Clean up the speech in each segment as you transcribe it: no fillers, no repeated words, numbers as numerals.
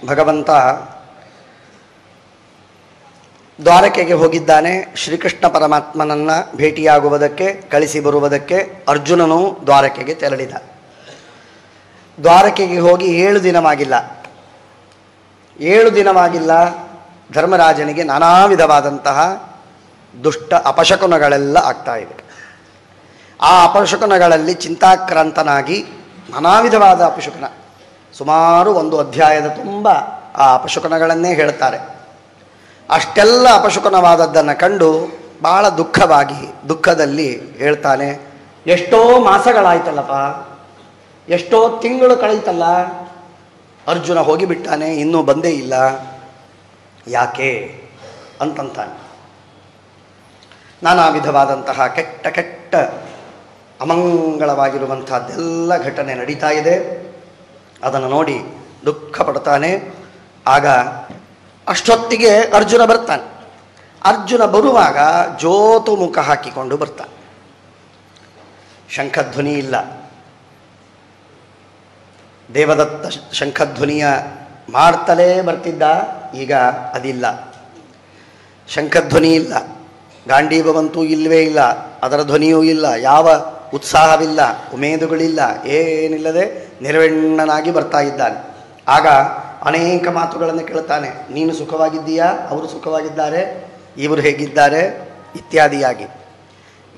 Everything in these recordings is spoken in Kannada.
ಭಗವಂತ ದ್ವಾರಕೆಗೆ ಹೋಗಿದ್ದಾನೆ. ಶ್ರೀಕೃಷ್ಣ ಪರಮಾತ್ಮನನ್ನು ಭೇಟಿಯಾಗುವುದಕ್ಕೆ, ಕಳಿಸಿ ಬರುವುದಕ್ಕೆ ಅರ್ಜುನನು ದ್ವಾರಕೆಗೆ ತೆರಳಿದ. ದ್ವಾರಕೆಗೆ ಹೋಗಿ 7 ದಿನವಾಗಿಲ್ಲ. 7 ದಿನವಾಗಿಲ್ಲ ಧರ್ಮರಾಜನಿಗೆ ನಾನಾ ವಿಧವಾದಂತಹ ದುಷ್ಟ ಅಪಶಕುನಗಳೆಲ್ಲ ಆಗ್ತಾ ಇವೆ. ಆ ಅಪಶಕುನಗಳಲ್ಲಿ ಚಿಂತಾಕ್ರಾಂತನಾಗಿ ನಾನಾ ವಿಧವಾದ ಅಪಶಕುನ, ಸುಮಾರು 1 ಅಧ್ಯಾಯದ ತುಂಬ ಆ ಅಪಶಕುನಗಳನ್ನೇ ಹೇಳ್ತಾರೆ. ಅಷ್ಟೆಲ್ಲ ಅಪಶಕುನವಾದದ್ದನ್ನು ಕಂಡು ಭಾಳ ದುಃಖದಲ್ಲಿ ಹೇಳ್ತಾನೆ, ಎಷ್ಟೋ ಮಾಸಗಳಾಯ್ತಲ್ಲಪ್ಪ, ಎಷ್ಟೋ ತಿಂಗಳು ಕಳೀತಲ್ಲ, ಅರ್ಜುನ ಹೋಗಿಬಿಟ್ಟಾನೆ, ಇನ್ನೂ ಬಂದೇ ಇಲ್ಲ, ಯಾಕೆ ಅಂತಂತಾನೆ. ನಾನಾ ವಿಧವಾದಂತಹ ಕೆಟ್ಟ ಅಮಂಗಳವಾಗಿರುವಂಥದ್ದೆಲ್ಲ ಘಟನೆ ನಡೀತಾ ಇದೆ. ಅದನ್ನು ನೋಡಿ ದುಃಖ ಪಡ್ತಾನೆ. ಆಗ ಅಷ್ಟೊತ್ತಿಗೆ ಅರ್ಜುನ ಬರ್ತಾನೆ. ಅರ್ಜುನ ಬರುವಾಗ ಜೋತು ಮುಖ ಹಾಕಿಕೊಂಡು ಬರ್ತಾನೆ. ಶಂಖಧ್ವನಿ ಇಲ್ಲ. ದೇವದತ್ತ ಶಂಖಧ್ವನಿಯ ಮಾಡ್ತಲೇ ಬರ್ತಿದ್ದ, ಈಗ ಅದಿಲ್ಲ. ಶಂಖಧ್ವನಿ ಇಲ್ಲ, ಗಾಂಡೀವವಂತೂ ಇಲ್ಲವೇ ಇಲ್ಲ, ಅದರ ಧ್ವನಿಯೂ ಇಲ್ಲ, ಯಾವ ಉತ್ಸಾಹವಿಲ್ಲ, ಉಮೇದುಗಳಿಲ್ಲ, ಏನಿಲ್ಲದೆ ನಿರ್ವಿಣ್ಣನಾಗಿ ಬರ್ತಾ ಇದ್ದಾನೆ. ಆಗ ಅನೇಕ ಮಾತುಗಳನ್ನು ಕೇಳ್ತಾನೆ. ನೀನು ಸುಖವಾಗಿದ್ದೀಯಾ, ಅವರು ಸುಖವಾಗಿದ್ದಾರೆ, ಇವರು ಹೇಗಿದ್ದಾರೆ ಇತ್ಯಾದಿಯಾಗಿ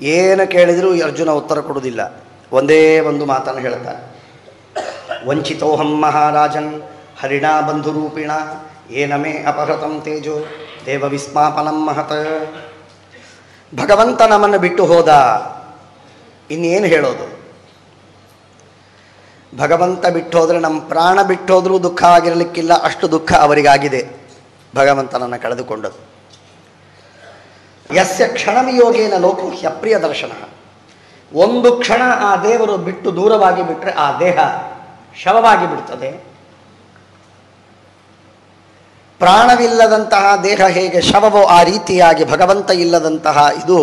ಏನು ಕೇಳಿದರೂ ಅರ್ಜುನ ಉತ್ತರ ಕೊಡುವುದಿಲ್ಲ. ಒಂದೇ ಒಂದು ಮಾತನ್ನು ಹೇಳ್ತಾನೆ, ವಂಚಿತೋಹಂ ಮಹಾರಾಜನ್ ಹರಿಣಾ ಬಂಧುರೂಪಿಣ ಏನ ಮೇ ಅಪಹೃತಂ ತೇಜೋ ದೇವ ವಿಸ್ಮಾಪನಂ ಮಹತ. ಭಗವಂತ ನಮ್ಮನ್ನು ಬಿಟ್ಟು ಹೋದ, ಇನ್ನೇನು ಹೇಳೋದು? ಭಗವಂತ ಬಿಟ್ಟು ಹೋದರೆ ನಮ್ಮ ಪ್ರಾಣ ಬಿಟ್ಟು ಹೋದರೂ ದುಃಖ ಆಗಿರಲಿಕ್ಕಿಲ್ಲ, ಅಷ್ಟು ದುಃಖ ಅವರಿಗಾಗಿದೆ ಭಗವಂತನನ್ನು ಕಳೆದುಕೊಂಡದ್ದು. ಯಸ್ಯ ಕ್ಷಣವಿಯೋಗೇನ ಲೋಕೋ ಹ್ಯಪ್ರಿಯ ದರ್ಶನ. ಒಂದು ಕ್ಷಣ ಆ ದೇವರು ಬಿಟ್ಟು ದೂರವಾಗಿ ಬಿಟ್ಟರೆ ಆ ದೇಹ ಶವವಾಗಿ ಬಿಡ್ತದೆ. ಪ್ರಾಣವಿಲ್ಲದಂತಹ ದೇಹ ಹೇಗೆ ಶವವೋ ಆ ರೀತಿಯಾಗಿ ಭಗವಂತ ಇಲ್ಲದಂತಹ ಇದು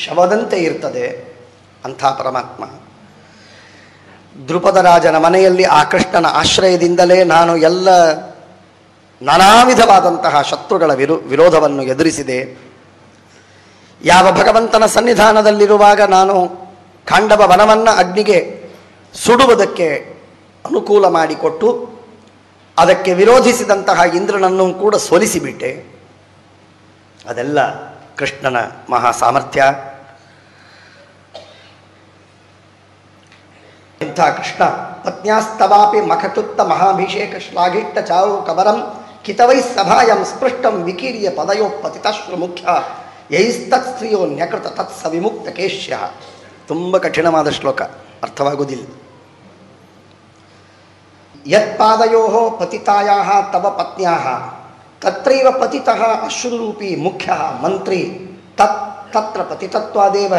ಶವದಂತೆ ಇರ್ತದೆ. ಅಂಥ ಪರಮಾತ್ಮ ದ್ರುಪದ ರಾಜನ ಮನೆಯಲ್ಲಿ ಆ ಕೃಷ್ಣನ ಆಶ್ರಯದಿಂದಲೇ ನಾನು ಎಲ್ಲ ನಾನಾ ವಿಧವಾದಂತಹ ಶತ್ರುಗಳ ವಿರೋಧವನ್ನು ಎದುರಿಸಿದೆ. ಯಾವ ಭಗವಂತನ ಸನ್ನಿಧಾನದಲ್ಲಿರುವಾಗ ನಾನು ಖಾಂಡವ ವನವನ್ನು ಅಗ್ನಿಗೆ ಸುಡುವುದಕ್ಕೆ ಅನುಕೂಲ ಮಾಡಿಕೊಟ್ಟು ಅದಕ್ಕೆ ವಿರೋಧಿಸಿದಂತಹ ಇಂದ್ರನನ್ನು ಕೂಡ ಸೋಲಿಸಿಬಿಟ್ಟೆ. ಅದೆಲ್ಲ ಕೃಷ್ಣನ ಮಹಾ ಸಾಮರ್ಥ್ಯ. ಇಂಥ ಕೃಷ್ಣ ಪತ್ನ್ಯಾಸ್ತವಾಪಿ ಮಖಟುತ್ತ ಮಹಾಭಿಷೇಕ ಶ್ಲಾಘಿಟ್ಟ ಚಾರು ಕಬರಂ ಕಿತವೈ ಸಭಾಯಂ ಸ್ಪೃಷ್ಟಂ ವಿಕೀರ್ಯ ಪದಯೋ ಪತಿತಾಶ್ರು ಮುಖ್ಯ ಯೈಸ್ತತ್ ಸ್ತ್ರೀಯೋ ನ್ಯಕೃತ ತತ್ಸ ವಿಮುಕ್ತ ಕೇಶ್ಯ. ತುಂಬ ಕಠಿಣವಾದ ಶ್ಲೋಕ, ಅರ್ಥವಾಗುವುದಿಲ್ಲ. ಯತ್ಪಾದಯೋ ಪತಿತಾಯಾ ತವ ಪತ್ನ್ಯಾ ತತ್ರೈವ ಪತಿತಃ ಅಶ್ರುರೂಪಿ ಮುಖ್ಯ ಮಂತ್ರಿ ತತ್ರ ಪತಿತತ್ವಾದೇವ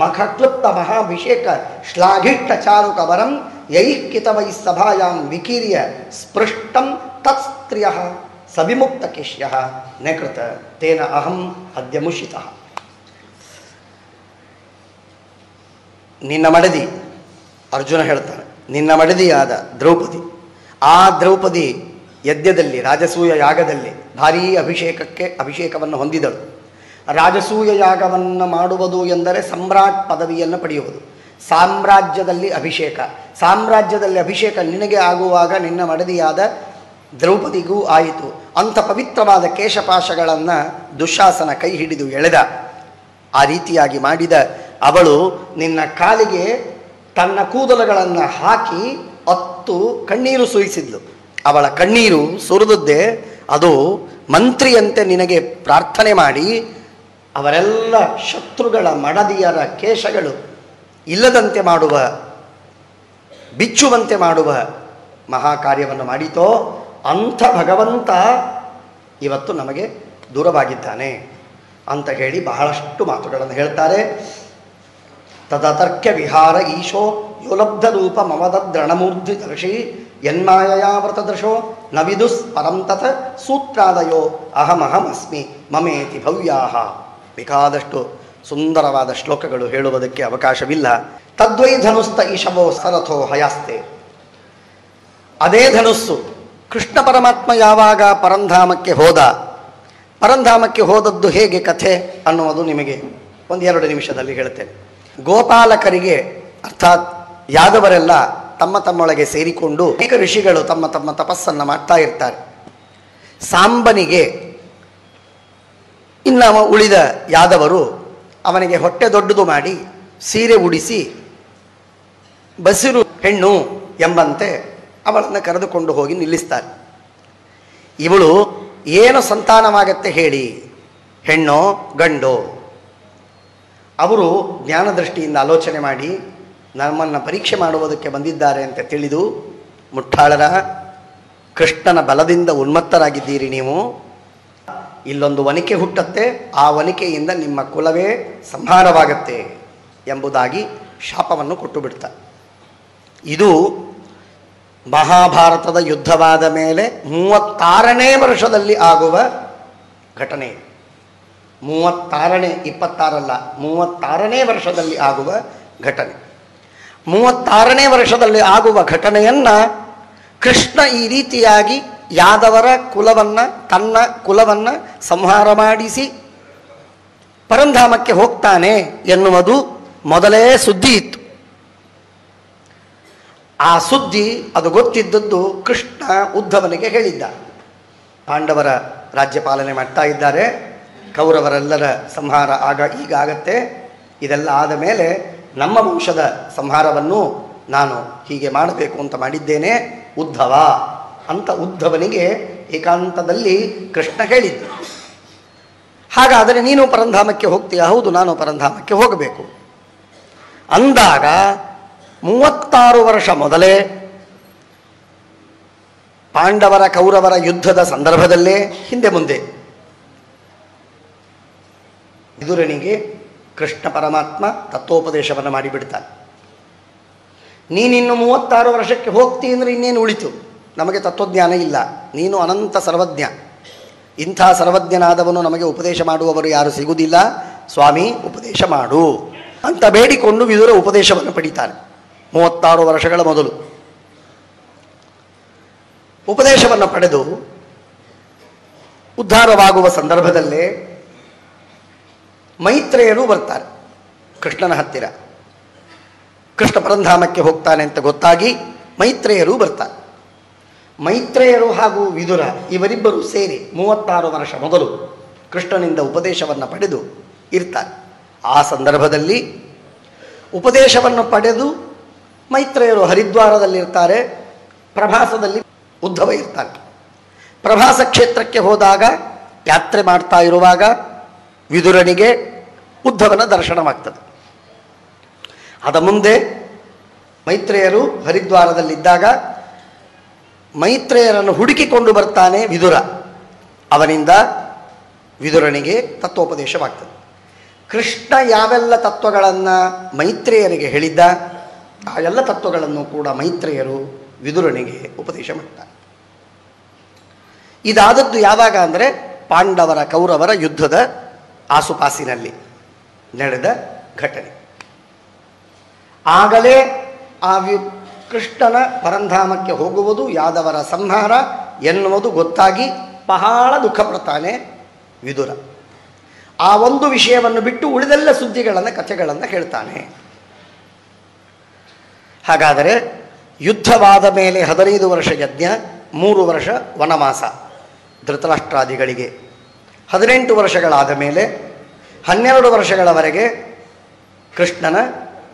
ಮಖಕ್ಲುಪ್ತ ಮಹಾಭಿಷೇಕ ಶ್ಲಾಘಿಷ್ಟ ಚಾರು ಕವರಂ ಯೈಃಕಿತವೈ ಸಭಾಯಾಂ ವಿಕೀರ್ಯ ಸ್ಪೃಷ್ಟಂ ತತ್ಸ್ತ್ರಿಯ ಸವಿಮುಕ್ತ ಕೇಶ್ಯ ನಕೃತ ತೇನ ಅಹಂ ಅದ್ಯ ಮುಷಿತಃ. ನಿನ್ನ ಮಡದಿ, ಅರ್ಜುನ ಹೇಳ್ತಾನೆ, ನಿನ್ನ ಮಡದಿಯಾದ ದ್ರೌಪದಿ, ಆ ದ್ರೌಪದಿ ಯಜ್ಞದಲ್ಲಿ ರಾಜಸೂಯ ಯಾಗದಲ್ಲಿ ಭಾರೀ ಅಭಿಷೇಕವನ್ನು ಹೊಂದಿದಳು. ರಾಜಸೂಯ ಯಾಗವನ್ನು ಮಾಡುವುದು ಎಂದರೆ ಸಮ್ರಾಟ್ ಪದವಿಯನ್ನು ಪಡೆಯುವುದು. ಸಾಮ್ರಾಜ್ಯದಲ್ಲಿ ಅಭಿಷೇಕ, ಸಾಮ್ರಾಜ್ಯದಲ್ಲಿ ಅಭಿಷೇಕ ನಿನಗೆ ಆಗುವಾಗ ನಿನ್ನ ಮಡದಿಯಾದ ದ್ರೌಪದಿಗೂ ಆಯಿತು. ಅಂಥ ಪವಿತ್ರವಾದ ಕೇಶಪಾಶಗಳನ್ನು ದುಶ್ಯಾಸನ ಕೈ ಹಿಡಿದು ಎಳೆದ. ಆ ರೀತಿಯಾಗಿ ಮಾಡಿದ ಅವಳು ನಿನ್ನ ಕಾಲಿಗೆ ತನ್ನ ಕೂದಲುಗಳನ್ನು ಹಾಕಿ 10 ಕಣ್ಣೀರು ಸುರಿಸಿದ್ಲು. ಅವಳ ಕಣ್ಣೀರು ಸುರಿದದ್ದೇ ಅದು ಮಂತ್ರಿಯಂತೆ ನಿನಗೆ ಪ್ರಾರ್ಥನೆ ಮಾಡಿ ಅವರೆಲ್ಲ ಶತ್ರುಗಳ ಮಡದಿಯರ ಕೇಶಗಳು ಇಲ್ಲದಂತೆ ಮಾಡುವ, ಬಿಚ್ಚುವಂತೆ ಮಾಡುವ ಮಹಾಕಾರ್ಯವನ್ನು ಮಾಡಿತೋ ಅಂಥ ಭಗವಂತ ಇವತ್ತು ನಮಗೆ ದೂರವಾಗಿದ್ದಾನೆ ಅಂತ ಹೇಳಿ ಬಹಳಷ್ಟು ಮಾತುಗಳನ್ನು ಹೇಳ್ತಾರೆ. ತದತರ್ಕ್ಯ ವಿಹಾರ ಈಶೋ ಯೋಲಬ್ಧ ರೂಪ ಮಮದದ್ರಣಮೂರ್ಧಿ ದರ್ಶಿ ಯನ್ಮಾಯಯಾವೃತದೃಶೋ ನ ವಿದುಸ್ ಪರಂ ತತ್ ಸೂತ್ರಾದಯೋ ಅಹಮಹಮಸ್ಮಿ ಮಮೇತಿ ಭವ್ಯಾಹ. ಬೇಕಾದಷ್ಟು ಸುಂದರವಾದ ಶ್ಲೋಕಗಳು ಹೇಳುವುದಕ್ಕೆ ಅವಕಾಶವಿಲ್ಲ. ತದ್ವೈ ಧನುಸ್ತ ಈಶವೋ ಸರಥೋ ಹಯಾಸ್ತೆ. ಅದೇ ಧನುಸ್ಸು ಕೃಷ್ಣ ಪರಮಾತ್ಮ ಯಾವಾಗ ಪರಂಧಾಮಕ್ಕೆ ಹೋದ, ಪರಂಧಾಮಕ್ಕೆ ಹೋದದ್ದು ಹೇಗೆ ಕಥೆ ಅನ್ನುವುದು ನಿಮಗೆ 1-2 ನಿಮಿಷದಲ್ಲಿ ಹೇಳ್ತೇನೆ. ಗೋಪಾಲಕರಿಗೆ ಅರ್ಥಾತ್ ಯಾದವರೆಲ್ಲ ತಮ್ಮ ತಮ್ಮೊಳಗೆ ಸೇರಿಕೊಂಡು ಅನೇಕ ಋಷಿಗಳು ತಮ್ಮ ತಮ್ಮ ತಪಸ್ಸನ್ನು ಮಾಡ್ತಾ ಇರ್ತಾರೆ. ಸಾಂಬನಿಗೆ ಇನ್ನು ಉಳಿದ ಯಾದವರು ಅವನಿಗೆ ಹೊಟ್ಟೆ ದೊಡ್ಡದು ಮಾಡಿ ಸೀರೆ ಉಡಿಸಿ ಬಸಿರು ಹೆಣ್ಣು ಎಂಬಂತೆ ಅವಳನ್ನು ಕರೆದುಕೊಂಡು ಹೋಗಿ ನಿಲ್ಲಿಸ್ತಾರೆ. ಇವಳು ಏನು ಸಂತಾನವಾಗತ್ತೆ ಹೇಳಿ, ಹೆಣ್ಣೋ ಗಂಡೋ? ಅವರು ಜ್ಞಾನದೃಷ್ಟಿಯಿಂದ ಆಲೋಚನೆ ಮಾಡಿ ನಮ್ಮನ್ನು ಪರೀಕ್ಷೆ ಮಾಡುವುದಕ್ಕೆ ಬಂದಿದ್ದಾರೆ ಅಂತ ತಿಳಿದು, ಮುಟ್ಟಾಳರ ಕೃಷ್ಣನ ಬಲದಿಂದ ಉನ್ಮತ್ತರಾಗಿದ್ದೀರಿ ನೀವು, ಇಲ್ಲೊಂದು ವನಿಕೆ ಹುಟ್ಟತ್ತೆ, ಆ ವನಿಕೆಯಿಂದ ನಿಮ್ಮ ಕುಲವೇ ಸಂಹಾರವಾಗತ್ತೆ ಎಂಬುದಾಗಿ ಶಾಪವನ್ನು ಕೊಟ್ಟು ಬಿಡ್ತಾರೆ. ಇದು ಮಹಾಭಾರತದ ಯುದ್ಧವಾದ ಮೇಲೆ 36ನೇ ವರ್ಷದಲ್ಲಿ ಆಗುವ ಘಟನೆ. 36ನೇ 26 ಅಲ್ಲ, 36ನೇ ವರ್ಷದಲ್ಲಿ ಆಗುವ ಘಟನೆ. 36ನೇ ವರ್ಷದಲ್ಲಿ ಆಗುವ ಘಟನೆಯನ್ನು ಕೃಷ್ಣ ಈ ರೀತಿಯಾಗಿ ಯಾದವರ ಕುಲವನ್ನು, ತನ್ನ ಕುಲವನ್ನು ಸಂಹಾರ ಮಾಡಿಸಿ ಪರಂಧಾಮಕ್ಕೆ ಹೋಗ್ತಾನೆ ಎನ್ನುವುದು ಮೊದಲೇ ಸುದ್ದಿ ಇತ್ತು. ಆ ಸುದ್ದಿ ಅದು ಗೊತ್ತಿದ್ದದ್ದು ಕೃಷ್ಣ ಉದ್ಧವನಿಗೆ ಹೇಳಿದ್ದ. ಪಾಂಡವರ ರಾಜ್ಯ ಪಾಲನೆ ಮಾಡ್ತಾ ಇದ್ದಾರೆ, ಕೌರವರೆಲ್ಲರ ಸಂಹಾರ ಈಗ ಆಗತ್ತೆ, ಇದೆಲ್ಲ ಆದ ಮೇಲೆ ನಮ್ಮ ವಂಶದ ಸಂಹಾರವನ್ನು ನಾನು ಹೀಗೆ ಮಾಡಬೇಕು ಅಂತ ಮಾಡಿದ್ದೇನೆ ಉದ್ಧವ ಅಂತ ಉದ್ಧವನಿಗೆ ಏಕಾಂತದಲ್ಲಿ ಕೃಷ್ಣ ಹೇಳಿದ್ದ. ಹಾಗಾದರೆ ನೀನು ಪರಂಧಾಮಕ್ಕೆ ಹೋಗ್ತೀಯಾ? ಹೌದು, ನಾನು ಪರಂಧಾಮಕ್ಕೆ ಹೋಗಬೇಕು ಅಂದಾಗ 36 ವರ್ಷ ಮೊದಲೇ ಪಾಂಡವರ ಕೌರವರ ಯುದ್ಧದ ಸಂದರ್ಭದಲ್ಲೇ ಹಿಂದೆ ಮುಂದೆ ವಿದುರನಿಗೆ ಕೃಷ್ಣ ಪರಮಾತ್ಮ ತತ್ವೋಪದೇಶವನ್ನು ಮಾಡಿಬಿಡ್ತಾನೆ. ನೀನಿನ್ನು 36 ವರ್ಷಕ್ಕೆ ಹೋಗ್ತಿ ಅಂದರೆ ಇನ್ನೇನು ಉಳಿತು? ನಮಗೆ ತತ್ವಜ್ಞಾನ ಇಲ್ಲ, ನೀನು ಅನಂತ ಸರ್ವಜ್ಞ, ಇಂಥ ಸರ್ವಜ್ಞನಾದವನು ನಮಗೆ ಉಪದೇಶ ಮಾಡುವವರು ಯಾರು ಸಿಗುವುದಿಲ್ಲ, ಸ್ವಾಮಿ ಉಪದೇಶ ಮಾಡು ಅಂತ ಬೇಡಿಕೊಂಡು ವಿದುರ ಉಪದೇಶವನ್ನು ಪಡಿತಾನೆ. 36 ವರ್ಷಗಳ ಮೊದಲು ಉಪದೇಶವನ್ನು ಪಡೆದು ಉದ್ಧಾರವಾಗುವ ಸಂದರ್ಭದಲ್ಲೇ ಮೈತ್ರೇಯರು ಬರ್ತಾರೆ ಕೃಷ್ಣನ ಹತ್ತಿರ. ಕೃಷ್ಣ ಪರಂಧಾಮಕ್ಕೆ ಹೋಗ್ತಾನೆ ಅಂತ ಗೊತ್ತಾಗಿ ಮೈತ್ರೇಯರು ಬರ್ತಾರೆ. ಮೈತ್ರೇಯರು ಹಾಗೂ ವಿದುರ ಇವರಿಬ್ಬರು ಸೇರಿ 36 ವರ್ಷ ಮೊದಲು ಕೃಷ್ಣನಿಂದ ಉಪದೇಶವನ್ನು ಪಡೆದು ಇರ್ತಾರೆ. ಆ ಸಂದರ್ಭದಲ್ಲಿ ಉಪದೇಶವನ್ನು ಪಡೆದು ಮೈತ್ರೇಯರು ಹರಿದ್ವಾರದಲ್ಲಿರ್ತಾರೆ, ಪ್ರಭಾಸದಲ್ಲಿ ಉದ್ಧವ ಇರ್ತಾನೆ. ಪ್ರಭಾಸ ಕ್ಷೇತ್ರಕ್ಕೆ ಹೋದಾಗ ಯಾತ್ರೆ ಮಾಡ್ತಾ ಇರುವಾಗ ವಿದುರನಿಗೆ ಉದ್ಧವನ ದರ್ಶನವಾಗ್ತದೆ. ಅದ ಮುಂದೆ ಮೈತ್ರೇಯರು ಹರಿದ್ವಾರದಲ್ಲಿದ್ದಾಗ ಮೈತ್ರೇಯರನ್ನು ಹುಡುಕಿಕೊಂಡು ಬರ್ತಾನೆ ವಿದುರ. ಅವನಿಂದ ವಿದುರನಿಗೆ ತತ್ವೋಪದೇಶವಾಗ್ತದೆ. ಕೃಷ್ಣ ಯಾವೆಲ್ಲ ತತ್ವಗಳನ್ನು ಮೈತ್ರೇಯರಿಗೆ ಹೇಳಿದ್ದ ಆ ಎಲ್ಲ ತತ್ವಗಳನ್ನು ಕೂಡ ಮೈತ್ರೇಯರು ವಿದುರನಿಗೆ ಉಪದೇಶ ಮಾಡ್ತಾರೆ. ಇದಾದದ್ದು ಯಾವಾಗ ಅಂದರೆ ಪಾಂಡವರ ಕೌರವರ ಯುದ್ಧದ ಆಸುಪಾಸಿನಲ್ಲಿ ನಡೆದ ಘಟನೆ. ಆಗಲೇ ಆ ಕೃಷ್ಣನ ಪರಂಧಾಮಕ್ಕೆ ಹೋಗುವುದು ಯಾದವರ ಸಂಹಾರ ಎನ್ನುವುದು ಗೊತ್ತಾಗಿ ಬಹಳ ದುಃಖ ಪಡ್ತಾನೆ ವಿದುರ. ಆ ಒಂದು ವಿಷಯವನ್ನು ಬಿಟ್ಟು ಉಳಿದೆಲ್ಲ ಸುದ್ದಿಗಳನ್ನು ಕಥೆಗಳನ್ನು ಹೇಳ್ತಾನೆ. ಹಾಗಾದರೆ ಯುದ್ಧವಾದ ಮೇಲೆ 15 ವರ್ಷ ಯಜ್ಞ, 3 ವರ್ಷ ವನವಾಸ ಧೃತರಾಷ್ಟ್ರಾದಿಗಳಿಗೆ. 18 ವರ್ಷಗಳಾದ ಮೇಲೆ 12 ವರ್ಷಗಳವರೆಗೆ ಕೃಷ್ಣನ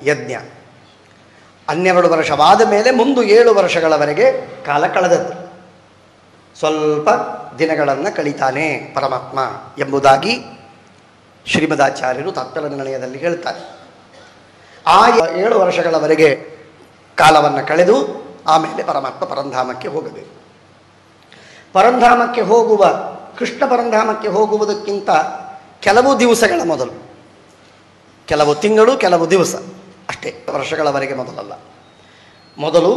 ಯಜ್ಞ. 12 ವರ್ಷವಾದ ಮೇಲೆ ಮುಂದೆ 7 ವರ್ಷಗಳವರೆಗೆ ಕಾಲ ಕಳೆದದ್ದು. ಸ್ವಲ್ಪ ದಿನಗಳನ್ನು ಕಳೀತಾನೆ ಪರಮಾತ್ಮ ಎಂಬುದಾಗಿ ಶ್ರೀಮದಾಚಾರ್ಯರು ತಾತ್ಪರ್ಯ ನಿರ್ಣಯದಲ್ಲಿ ಹೇಳ್ತಾರೆ. ಆ 7 ವರ್ಷಗಳವರೆಗೆ ಕಾಲವನ್ನು ಕಳೆದು ಆಮೇಲೆ ಪರಮಾತ್ಮ ಪರಂಧಾಮಕ್ಕೆ ಹೋಗಬೇಕು. ಪರಂಧಾಮಕ್ಕೆ ಹೋಗುವ ಕೃಷ್ಣ ಪರಂಧಾಮಕ್ಕೆ ಹೋಗುವುದಕ್ಕಿಂತ ಕೆಲವು ದಿವಸಗಳ ಮೊದಲು, ಕೆಲವು ತಿಂಗಳು, ಕೆಲವು ದಿವಸ ಅಷ್ಟೇ, ವರ್ಷಗಳವರೆಗೆ ಮೊದಲಲ್ಲ. ಮೊದಲು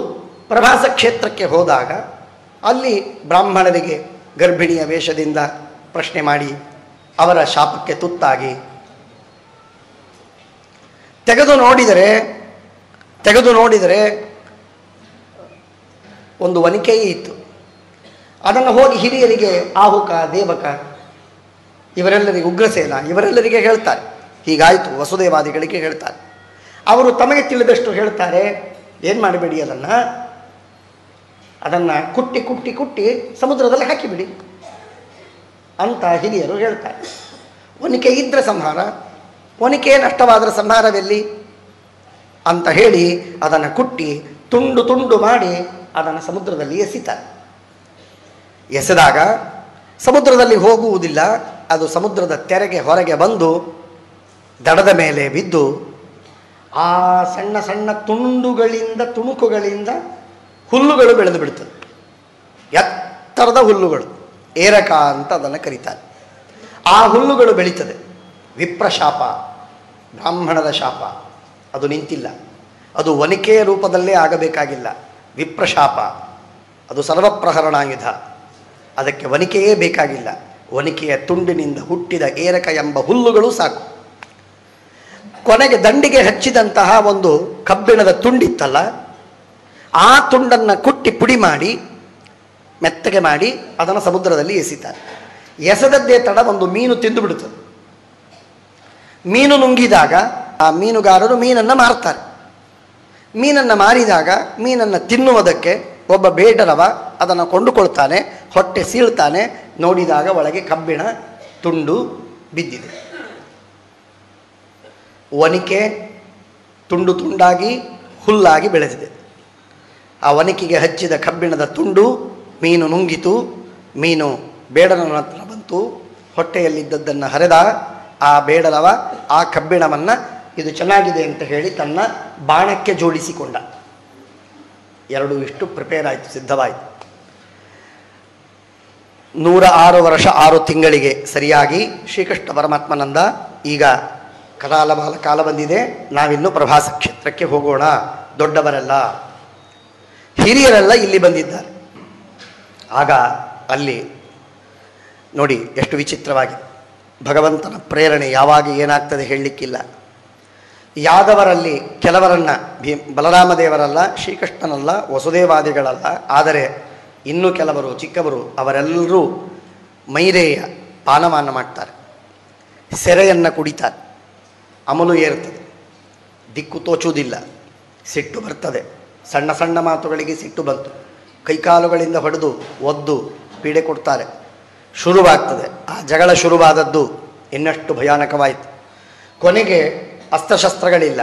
ಪ್ರಭಾಸ ಕ್ಷೇತ್ರಕ್ಕೆ ಹೋದಾಗ ಅಲ್ಲಿ ಬ್ರಾಹ್ಮಣರಿಗೆ ಗರ್ಭಿಣಿಯ ವೇಷದಿಂದ ಪ್ರಶ್ನೆ ಮಾಡಿ ಅವರ ಶಾಪಕ್ಕೆ ತುತ್ತಾಗಿ ತೆಗೆದು ನೋಡಿದರೆ ಒಂದು ವನಿಕೆಯೇ ಇತ್ತು. ಅದನ್ನು ಹೋಗಿ ಹಿರಿಯರಿಗೆ ಆಹುಕ, ದೇವಕ ಇವರೆಲ್ಲರಿಗೆ, ಉಗ್ರಸೇನ ಇವರೆಲ್ಲರಿಗೆ ಹೇಳ್ತಾರೆ. ಹೀಗಾಯಿತು ವಸುದೇವಾದಿಗಳಿಗೆ ಹೇಳ್ತಾರೆ. ಅವರು ತಮಗೆ ತಿಳಿದಷ್ಟು ಹೇಳ್ತಾರೆ, ಏನು ಮಾಡಬೇಡಿ, ಅದನ್ನು ಕುಟ್ಟಿ ಕುಟ್ಟಿ ಕುಟ್ಟಿ ಸಮುದ್ರದಲ್ಲಿ ಹಾಕಿಬಿಡಿ ಅಂತ ಹಿರಿಯರು ಹೇಳ್ತಾರೆ. ಒನಿಕೆ ಇದ್ರೆ ಸಂಹಾರ, ಒನಿಕೆ ನಷ್ಟವಾದರೆ ಸಂಹಾರವೆಲ್ಲಿ ಅಂತ ಹೇಳಿ ಅದನ್ನು ಕುಟ್ಟಿ ತುಂಡು ತುಂಡು ಮಾಡಿ ಅದನ್ನು ಸಮುದ್ರದಲ್ಲಿ ಎಸಿತಾರೆ. ಎಸೆದಾಗ ಸಮುದ್ರದಲ್ಲಿ ಹೋಗುವುದಿಲ್ಲ, ಅದು ಸಮುದ್ರದ ತೆರೆಗೆ ಹೊರಗೆ ಬಂದು ದಡದ ಮೇಲೆ ಬಿದ್ದು ಆ ಸಣ್ಣ ಸಣ್ಣ ತುಂಡುಗಳಿಂದ, ತುಣುಕುಗಳಿಂದ ಹುಲ್ಲುಗಳು ಬೆಳೆದು ಬಿಡ್ತದೆ. ಎತ್ತರದ ಹುಲ್ಲುಗಳು, ಏರಕ ಅಂತ ಅದನ್ನು ಕರೀತಾರೆ. ಆ ಹುಲ್ಲುಗಳು ಬೆಳೀತದೆ. ವಿಪ್ರಶಾಪ, ಬ್ರಾಹ್ಮಣದ ಶಾಪ, ಅದು ನಿಂತಿಲ್ಲ. ಅದು ವನಿಕೆಯ ರೂಪದಲ್ಲೇ ಆಗಬೇಕಾಗಿಲ್ಲ. ವಿಪ್ರಶಾಪ ಅದು ಸರ್ವಪ್ರಹರಣಾಯುಧ, ಅದಕ್ಕೆ ವನಿಕೆಯೇ ಬೇಕಾಗಿಲ್ಲ. ವನಿಕೆಯ ತುಂಡಿನಿಂದ ಹುಟ್ಟಿದ ಏರಕ ಎಂಬ ಹುಲ್ಲುಗಳು ಸಾಕು. ಕೊನೆಗೆ ದಂಡಿಗೆ ಹಚ್ಚಿದಂತಹ ಒಂದು ಕಬ್ಬಿಣದ ತುಂಡಿತ್ತಲ್ಲ, ಆ ತುಂಡನ್ನು ಕುಟ್ಟಿ ಪುಡಿ ಮಾಡಿ ಮೆತ್ತಗೆ ಮಾಡಿ ಅದನ್ನು ಸಮುದ್ರದಲ್ಲಿ ಎಸಿತಾರೆ. ಎಸೆದದ್ದೇ ತಡ ಒಂದು ಮೀನು ತಿಂದು ಬಿಡುತ್ತದೆ. ಮೀನು ನುಂಗಿದಾಗ ಆ ಮೀನುಗಾರರು ಮೀನನ್ನು ಮಾರ್ತಾರೆ. ಮೀನನ್ನು ಮಾರಿದಾಗ ಮೀನನ್ನು ತಿನ್ನುವುದಕ್ಕೆ ಒಬ್ಬ ಬೇಡರವ ಅದನ್ನು ಕೊಂಡುಕೊಳ್ತಾನೆ. ಹೊಟ್ಟೆ ಸೀಳ್ತಾನೆ, ನೋಡಿದಾಗ ಒಳಗೆ ಕಬ್ಬಿಣ ತುಂಡು ಬಿದ್ದಿದೆ. ವನಿಕೆ ತುಂಡು ತುಂಡಾಗಿ ಹುಲ್ಲಾಗಿ ಬೆಳೆದಿದೆ. ಆ ವನಿಕೆಗೆ ಹಚ್ಚಿದ ಕಬ್ಬಿಣದ ತುಂಡು ಮೀನು ನುಂಗಿತು. ಮೀನು ಬೇಡರನ ಹತ್ರ ಬಂತು, ಹೊಟ್ಟೆಯಲ್ಲಿದ್ದದ್ದನ್ನು ಹರಿದ. ಆ ಬೇಡರವ ಆ ಕಬ್ಬಿಣವನ್ನು ಇದು ಚೆನ್ನಾಗಿದೆ ಅಂತ ಹೇಳಿ ತನ್ನ ಬಾಣಕ್ಕೆ ಜೋಡಿಸಿಕೊಂಡ. ಎರಡು ಇಷ್ಟು ಪ್ರಿಪೇರ್ ಆಯಿತು, ಸಿದ್ಧವಾಯಿತು. 106 ವರ್ಷ 6 ತಿಂಗಳಿಗೆ ಸರಿಯಾಗಿ ಶ್ರೀಕೃಷ್ಣ ಪರಮಾತ್ಮನಂದ, ಈಗ ಕರಾಲಬಾಲ ಕಾಲ ಬಂದಿದೆ, ನಾವಿನ್ನು ಪ್ರಭಾಸ ಕ್ಷೇತ್ರಕ್ಕೆ ಹೋಗೋಣ. ದೊಡ್ಡವರೆಲ್ಲ ಹಿರಿಯರೆಲ್ಲ ಇಲ್ಲಿ ಬಂದಿದ್ದಾರೆ. ಆಗ ಅಲ್ಲಿ ನೋಡಿ ಎಷ್ಟು ವಿಚಿತ್ರವಾಗಿದೆ. ಭಗವಂತನ ಪ್ರೇರಣೆ ಯಾವಾಗ ಏನಾಗ್ತದೆ ಹೇಳಲಿಕ್ಕಿಲ್ಲ. ಯಾದವರಲ್ಲಿ ಕೆಲವರನ್ನ, ಬಲರಾಮದೇವರಲ್ಲ, ಶ್ರೀಕೃಷ್ಣನಲ್ಲ, ವಸುದೇವಾದಿಗಳಲ್ಲ, ಆದರೆ ಇನ್ನೂ ಕೆಲವರು ಚಿಕ್ಕವರು ಅವರೆಲ್ಲರೂ ಮೈರೇಯ ಪಾನಮಾನ ಮಾಡ್ತಾರೆ, ಸೆರೆಯನ್ನು ಕುಡಿತಾರೆ, ಅಮಲು ಏರುತ್ತದೆ, ದಿಕ್ಕು ತೋಚುವುದಿಲ್ಲ, ಸಿಟ್ಟು ಬರ್ತದೆ. ಸಣ್ಣ ಸಣ್ಣ ಮಾತುಗಳಿಗೆ ಸಿಟ್ಟು ಬಂತು, ಕೈಕಾಲುಗಳಿಂದ ಹೊಡೆದು ಒದ್ದು ಪೀಡೆ ಕೊಡ್ತಾರೆ. ಶುರುವಾಗ್ತದೆ. ಆ ಜಗಳ ಶುರುವಾದದ್ದು ಇನ್ನಷ್ಟು ಭಯಾನಕವಾಯಿತು. ಕೊನೆಗೆ ಅಸ್ತ್ರಶಸ್ತ್ರಗಳಿಲ್ಲ,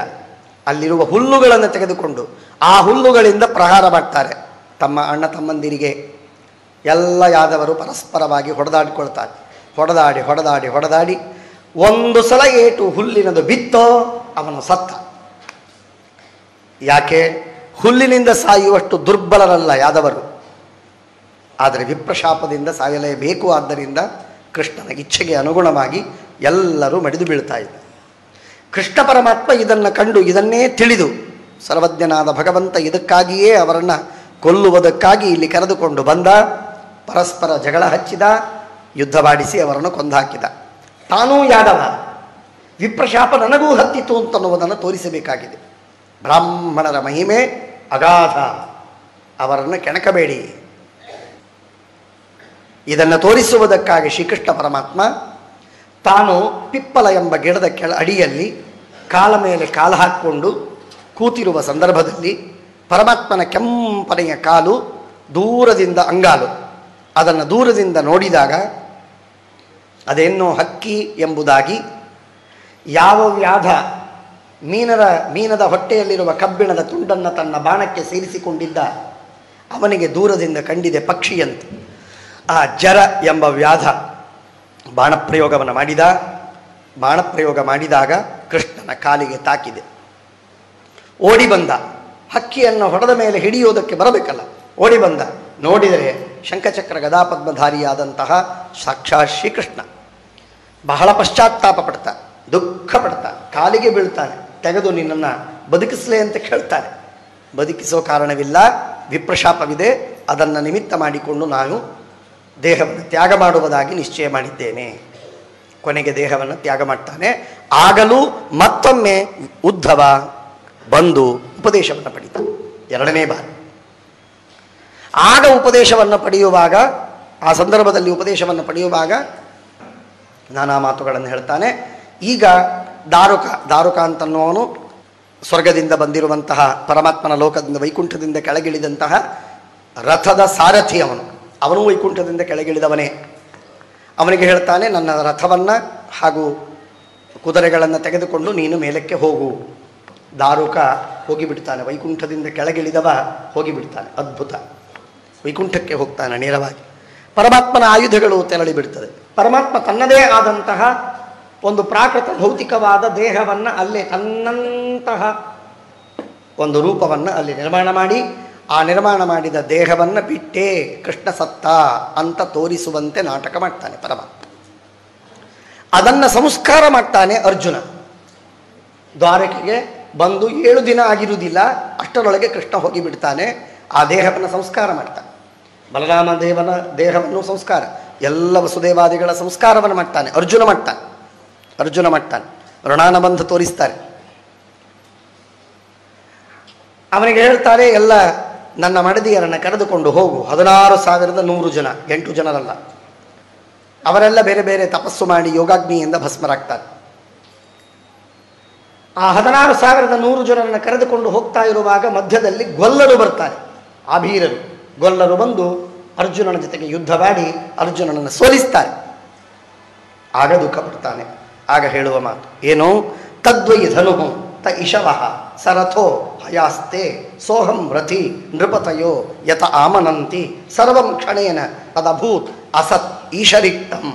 ಅಲ್ಲಿರುವ ಹುಲ್ಲುಗಳನ್ನು ತೆಗೆದುಕೊಂಡು ಆ ಹುಲ್ಲುಗಳಿಂದ ಪ್ರಹಾರ ಮಾಡ್ತಾರೆ ತಮ್ಮ ಅಣ್ಣ ತಮ್ಮಂದಿರಿಗೆ. ಎಲ್ಲ ಯಾದವರು ಪರಸ್ಪರವಾಗಿ ಹೊಡೆದಾಡಿಕೊಳ್ತಾರೆ. ಹೊಡೆದಾಡಿ ಹೊಡೆದಾಡಿ ಹೊಡೆದಾಡಿ ಒಂದು ಸಲ ಏಟು ಹುಲ್ಲಿನದು ಬಿತ್ತೋ ಅವನು ಸತ್ತ. ಯಾಕೆ? ಹುಲ್ಲಿನಿಂದ ಸಾಯುವಷ್ಟು ದುರ್ಬಲರಲ್ಲ ಯಾದವರು, ಆದರೆ ವಿಪ್ರಶಾಪದಿಂದ ಸಾಯಲೇಬೇಕು. ಆದ್ದರಿಂದ ಕೃಷ್ಣನ ಇಚ್ಛೆಗೆ ಅನುಗುಣವಾಗಿ ಎಲ್ಲರೂ ಮಡಿದು ಬೀಳ್ತಾ ಇದ್ದ. ಕೃಷ್ಣ ಪರಮಾತ್ಮ ಇದನ್ನು ಕಂಡು, ಇದನ್ನೇ ತಿಳಿದು, ಸರ್ವಜ್ಞನಾದ ಭಗವಂತ ಇದಕ್ಕಾಗಿಯೇ ಅವರನ್ನು ಕೊಲ್ಲುವುದಕ್ಕಾಗಿ ಇಲ್ಲಿ ಕರೆದುಕೊಂಡು ಬಂದ. ಪರಸ್ಪರ ಜಗಳ ಹಚ್ಚಿದ, ಯುದ್ಧ ಮಾಡಿಸಿ ಅವರನ್ನು ಕೊಂದಾಕಿದ. ತಾನೂ ಯಾದವ, ವಿಪ್ರಶಾಪ ನನಗೂ ಹತ್ತಿತು ಅಂತನ್ನುವುದನ್ನು ತೋರಿಸಬೇಕಾಗಿದೆ. ಬ್ರಾಹ್ಮಣರ ಮಹಿಮೆ ಅಗಾಧ, ಅವರನ್ನು ಕೆಣಕಬೇಡಿ. ಇದನ್ನು ತೋರಿಸುವುದಕ್ಕಾಗಿ ಶ್ರೀಕೃಷ್ಣ ಪರಮಾತ್ಮ ತಾನು ಪಿಪ್ಪಲ ಎಂಬ ಗಿಡದ ಅಡಿಯಲ್ಲಿ ಕಾಲ ಮೇಲೆ ಕಾಲು ಹಾಕಿಕೊಂಡು ಕೂತಿರುವ ಸಂದರ್ಭದಲ್ಲಿ ಪರಮಾತ್ಮನ ಕೆಂಪನೆಯ ಕಾಲು ದೂರದಿಂದ ಅಂಗಾಲು, ಅದನ್ನು ದೂರದಿಂದ ನೋಡಿದಾಗ ಅದೇನೋ ಹಕ್ಕಿ ಎಂಬುದಾಗಿ, ಯಾವ ವ್ಯಾಧ ಮೀನದ ಹೊಟ್ಟೆಯಲ್ಲಿರುವ ಕಬ್ಬಿಣದ ತುಂಡನ್ನು ತನ್ನ ಬಾಣಕ್ಕೆ ಸೇರಿಸಿಕೊಂಡಿದ್ದ ಅವನಿಗೆ ದೂರದಿಂದ ಕಂಡಿದೆ ಪಕ್ಷಿಯಂತೆ. ಆ ಜರ ಎಂಬ ವ್ಯಾಧ ಬಾಣಪ್ರಯೋಗವನ್ನು ಮಾಡಿದ. ಬಾಣಪ್ರಯೋಗ ಮಾಡಿದಾಗ ಕೃಷ್ಣನ ಕಾಲಿಗೆ ತಾಕಿದೆ. ಓಡಿ ಬಂದ. ಹಕ್ಕಿಯನ್ನು ಹೊಡೆದ ಮೇಲೆ ಹಿಡಿಯುವುದಕ್ಕೆ ಬರಬೇಕಲ್ಲ, ಓಡಿ ಬಂದ. ನೋಡಿದರೆ ಶಂಖಚಕ್ರ ಗದಾಪದ್ಮಧಾರಿಯಾದಂತಹ ಸಾಕ್ಷಾತ್ ಶ್ರೀಕೃಷ್ಣ. ಬಹಳ ಪಶ್ಚಾತ್ತಾಪ ಪಡ್ತಾ, ದುಃಖ ಪಡ್ತಾ, ಕಾಲಿಗೆ ಬೀಳ್ತಾನೆ. ತೆಗೆದು ನಿನ್ನನ್ನು ಬದುಕಿಸಲೇ ಅಂತ ಕೇಳ್ತಾನೆ. ಬದುಕಿಸೋ ಕಾರಣವಿಲ್ಲ, ವಿಪ್ರಶಾಪವಿದೆ, ಅದನ್ನು ನಿಮಿತ್ತ ಮಾಡಿಕೊಂಡು ನಾನು ದೇಹವನ್ನು ತ್ಯಾಗ ಮಾಡುವುದಾಗಿ ನಿಶ್ಚಯ ಮಾಡಿದ್ದೇನೆ. ಕೊನೆಗೆ ದೇಹವನ್ನು ತ್ಯಾಗ ಮಾಡ್ತಾನೆ. ಆಗಲೂ ಮತ್ತೊಮ್ಮೆ ಉದ್ಧವ ಬಂದು ಉಪದೇಶವನ್ನು ಪಡಿತಾನೆ, ಎರಡನೇ ಬಾರಿ. ಆಗ ಉಪದೇಶವನ್ನು ಪಡೆಯುವಾಗ ಆ ಸಂದರ್ಭದಲ್ಲಿ ಉಪದೇಶವನ್ನು ಪಡೆಯುವಾಗ ನಾನಾ ಮಾತುಗಳನ್ನು ಹೇಳ್ತಾನೆ. ಈಗ ದಾರುಕ ಅಂತನ್ನುವನು ಸ್ವರ್ಗದಿಂದ ಬಂದಿರುವಂತಹ ಪರಮಾತ್ಮನ ಲೋಕದಿಂದ ವೈಕುಂಠದಿಂದ ಕೆಳಗಿಳಿದಂತಹ ರಥದ ಸಾರಥಿ ಅವನು ವೈಕುಂಠದಿಂದ ಕೆಳಗಿಳಿದವನೇ. ಅವನಿಗೆ ಹೇಳ್ತಾನೆ, ನನ್ನ ರಥವನ್ನು ಹಾಗೂ ಕುದುರೆಗಳನ್ನು ತೆಗೆದುಕೊಂಡು ನೀನು ಮೇಲಕ್ಕೆ ಹೋಗು. ದಾರುಕ ಹೋಗಿಬಿಡ್ತಾನೆ, ವೈಕುಂಠದಿಂದ ಕೆಳಗಿಳಿದವ ಹೋಗಿಬಿಡ್ತಾನೆ. ಅದ್ಭುತ, ವೈಕುಂಠಕ್ಕೆ ಹೋಗ್ತಾನೆ ನೇರವಾಗಿ. ಪರಮಾತ್ಮನ ಆಯುಧಗಳು ತೆರಳಿ ಬಿಡ್ತದೆ. ಪರಮಾತ್ಮ ತನ್ನದೇ ಆದಂತಹ ಒಂದು ಪ್ರಾಕೃತ ಭೌತಿಕವಾದ ದೇಹವನ್ನು ಅಲ್ಲೇ ತನ್ನಂತಹ ಒಂದು ರೂಪವನ್ನು ಅಲ್ಲಿ ನಿರ್ಮಾಣ ಮಾಡಿ, ಆ ನಿರ್ಮಾಣ ಮಾಡಿದ ದೇಹವನ್ನು ಬಿಟ್ಟೇ ಕೃಷ್ಣ ಸತ್ತ ಅಂತ ತೋರಿಸುವಂತೆ ನಾಟಕ ಮಾಡ್ತಾನೆ ಪರಮಾತ್ಮ. ಅದನ್ನು ಸಂಸ್ಕಾರ ಮಾಡ್ತಾನೆ ಅರ್ಜುನ. ದ್ವಾರಕೆಗೆ ಬಂದು 7 ದಿನ ಆಗಿರುವುದಿಲ್ಲ, ಅಷ್ಟರೊಳಗೆ ಕೃಷ್ಣ ಹೋಗಿಬಿಡ್ತಾನೆ. ಆ ದೇಹವನ್ನು ಸಂಸ್ಕಾರ ಮಾಡ್ತಾನೆ. ಬಲರಾಮ ದೇವನ ದೇಹವನ್ನು ಸಂಸ್ಕಾರ, ಎಲ್ಲ ವಸುದೇವಾದಿಗಳ ಸಂಸ್ಕಾರವನ್ನು ಮಾಡ್ತಾನೆ. ಅರ್ಜುನ ಮಾಡ್ತಾನೆ. ಋಣಾನುಬಂಧ ತೋರಿಸ್ತಾರೆ. ಅವನಿಗೆ ಹೇಳ್ತಾರೆ, ಎಲ್ಲ ನನ್ನ ಮಡದಿಯರನ್ನು ಕರೆದುಕೊಂಡು ಹೋಗು. 16,100 ಜನ, 8 ಜನರಲ್ಲ. ಅವರೆಲ್ಲ ಬೇರೆ ಬೇರೆ ತಪಸ್ಸು ಮಾಡಿ ಯೋಗಾಗ್ನಿಯಿಂದ ಭಸ್ಮರಾಗ್ತಾರೆ. ಆ 16,100 ಜನರನ್ನು ಕರೆದುಕೊಂಡು ಹೋಗ್ತಾ ಇರುವಾಗ ಮಧ್ಯದಲ್ಲಿ ಗೊಲ್ಲರು ಬರ್ತಾರೆ, ಆಭೀರರು. ಗೊಲ್ಲರು ಬಂದು ಅರ್ಜುನನ ಜೊತೆಗೆ ಯುದ್ಧ ಮಾಡಿ ಅರ್ಜುನನನ್ನು ಸೋಲಿಸ್ತಾರೆ. ಆಗ ದುಃಖ ಪಡ್ತಾನೆ. ಆಗ ಹೇಳುವ ಮಾತು ಏನು? ತದ್ವೈ ಧನು ತ ಇಶವಃ ಸರಥೋ ಹಯಾಸ್ತೆ ಸೋಹಂ ರಥಿ ನೃಪತಯೋ ಯತ ಆಮನಂತಿ ಸರ್ವಂ ಕ್ಷಣೇನ ತದಭೂತ್ ಅಸತ್ ಈಶರಿಕ್ತಂ